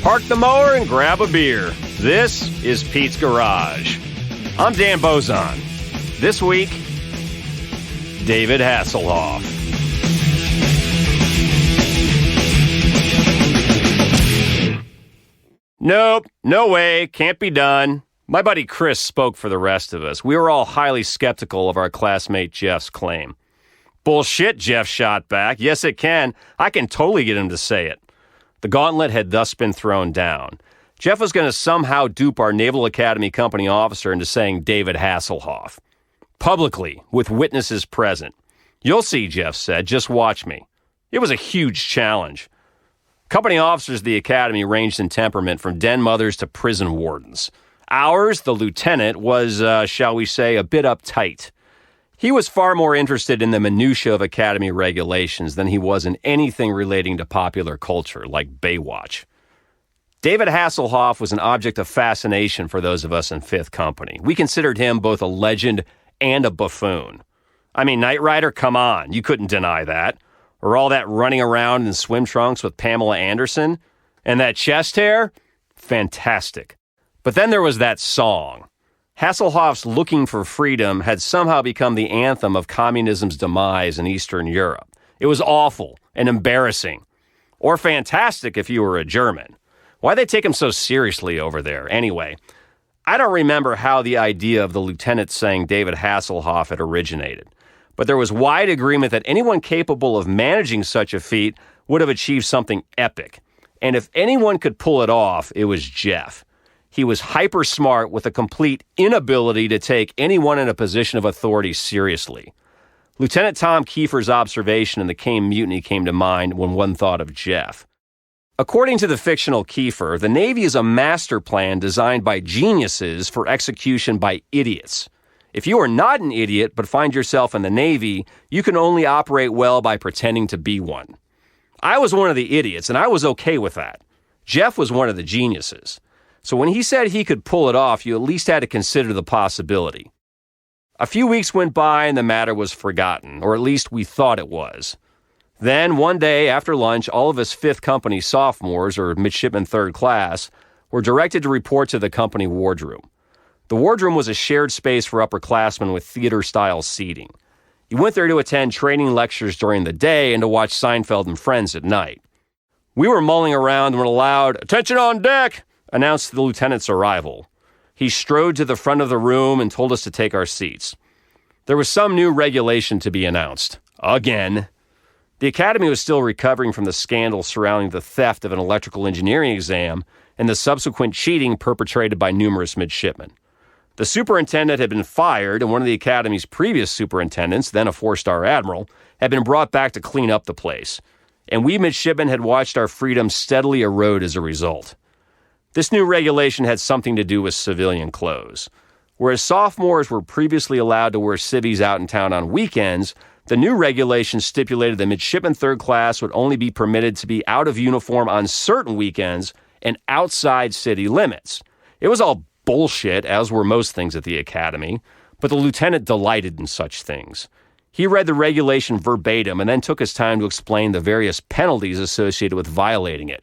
Park the mower and grab a beer. This is Pete's Garage. I'm Dan Bozon. This week, David Hasselhoff. Nope, no way, can't be done. My buddy Chris spoke for the rest of us. We were all highly skeptical of our classmate Jeff's claim. Bullshit, Jeff shot back. Yes, it can. I can totally get him to say it. The gauntlet had thus been thrown down. Jeff was going to somehow dupe our Naval Academy company officer into saying David Hasselhoff. Publicly, with witnesses present. You'll see, Jeff said. Just watch me. It was a huge challenge. Company officers of the Academy ranged in temperament from den mothers to prison wardens. Ours, the lieutenant, was, shall we say, a bit uptight. He was far more interested in the minutiae of Academy regulations than he was in anything relating to popular culture, like Baywatch. David Hasselhoff was an object of fascination for those of us in Fifth Company. We considered him both a legend and a buffoon. I mean, Knight Rider, come on, you couldn't deny that. Or all that running around in swim trunks with Pamela Anderson. And that chest hair? Fantastic. But then there was that song. Hasselhoff's Looking for Freedom had somehow become the anthem of communism's demise in Eastern Europe. It was awful and embarrassing. Or fantastic if you were a German. Why'd they take him so seriously over there? Anyway, I don't remember how the idea of the lieutenant saying David Hasselhoff had originated. But there was wide agreement that anyone capable of managing such a feat would have achieved something epic. And if anyone could pull it off, it was Jeff. He was hyper smart with a complete inability to take anyone in a position of authority seriously. Lieutenant Tom Kiefer's observation in the Came Mutiny came to mind when one thought of Jeff. According to the fictional Kiefer, the Navy is a master plan designed by geniuses for execution by idiots. If you are not an idiot but find yourself in the Navy, you can only operate well by pretending to be one. I was one of the idiots, and I was okay with that. Jeff was one of the geniuses. So when he said he could pull it off, you at least had to consider the possibility. A few weeks went by and the matter was forgotten, or at least we thought it was. Then, one day after lunch, all of us Fifth Company sophomores, or midshipmen third class, were directed to report to the company wardroom. The wardroom was a shared space for upperclassmen with theater-style seating. You went there to attend training lectures during the day and to watch Seinfeld and Friends at night. We were mulling around when a loud, "Attention on deck!" announced the lieutenant's arrival. He strode to the front of the room and told us to take our seats. There was some new regulation to be announced. Again. The Academy was still recovering from the scandal surrounding the theft of an electrical engineering exam and the subsequent cheating perpetrated by numerous midshipmen. The superintendent had been fired, and one of the Academy's previous superintendents, then a 4-star admiral, had been brought back to clean up the place. And we midshipmen had watched our freedom steadily erode as a result. This new regulation had something to do with civilian clothes. Whereas sophomores were previously allowed to wear civvies out in town on weekends, the new regulation stipulated that midshipmen third class would only be permitted to be out of uniform on certain weekends and outside city limits. It was all bullshit, as were most things at the Academy, but the lieutenant delighted in such things. He read the regulation verbatim and then took his time to explain the various penalties associated with violating it.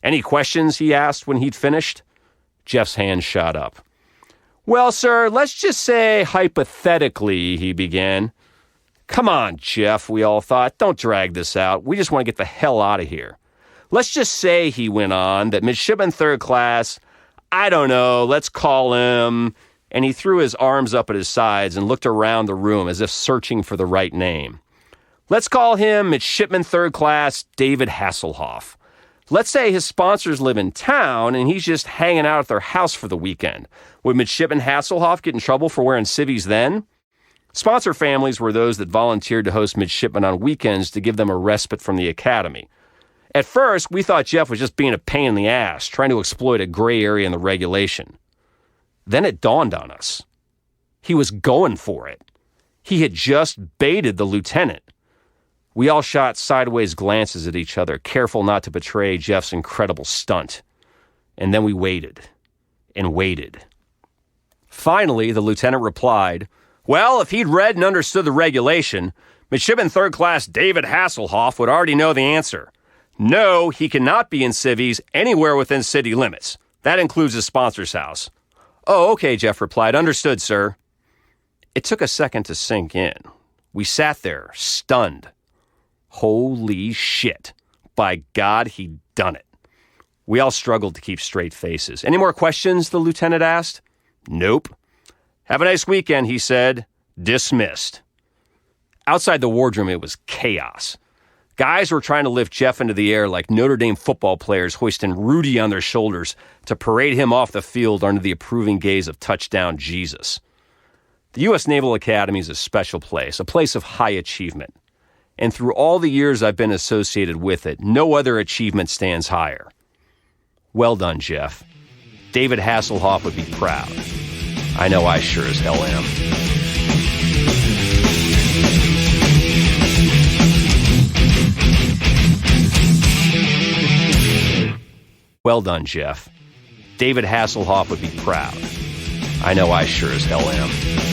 "Any questions?" he asked when he'd finished. Jeff's hand shot up. "Well, sir, let's just say hypothetically," he began. "Come on, Jeff," we all thought. "Don't drag this out. We just want to get the hell out of here." "Let's just say," he went on, "that midshipman third class, I don't know, let's call him," and he threw his arms up at his sides and looked around the room as if searching for the right name. "Let's call him midshipman third class David Hasselhoff. Let's say his sponsors live in town and he's just hanging out at their house for the weekend. Would midshipman Hasselhoff get in trouble for wearing civvies then?" Sponsor families were those that volunteered to host midshipmen on weekends to give them a respite from the Academy. At first, we thought Jeff was just being a pain in the ass, trying to exploit a gray area in the regulation. Then it dawned on us. He was going for it. He had just baited the lieutenant. We all shot sideways glances at each other, careful not to betray Jeff's incredible stunt. And then we waited and waited. Finally, the lieutenant replied, Well, if he'd read and understood the regulation, Midshipman Third Class David Hasselhoff would already know the answer. No, he cannot be in civvies anywhere within city limits. That includes his sponsor's house. Oh, okay, Jeff replied. Understood, sir. It took a second to sink in. We sat there, stunned. Holy shit. By God, he'd done it. We all struggled to keep straight faces. Any more questions, the lieutenant asked. Nope. Have a nice weekend, he said. Dismissed. Outside the wardroom, it was chaos. Guys were trying to lift Jeff into the air like Notre Dame football players hoisting Rudy on their shoulders to parade him off the field under the approving gaze of touchdown Jesus. The U.S. Naval Academy is a special place, a place of high achievement. And through all the years I've been associated with it, no other achievement stands higher. Well done, Jeff. David Hasselhoff would be proud. I know I sure as hell am. Well done, Jeff. David Hasselhoff would be proud. I know I sure as hell am.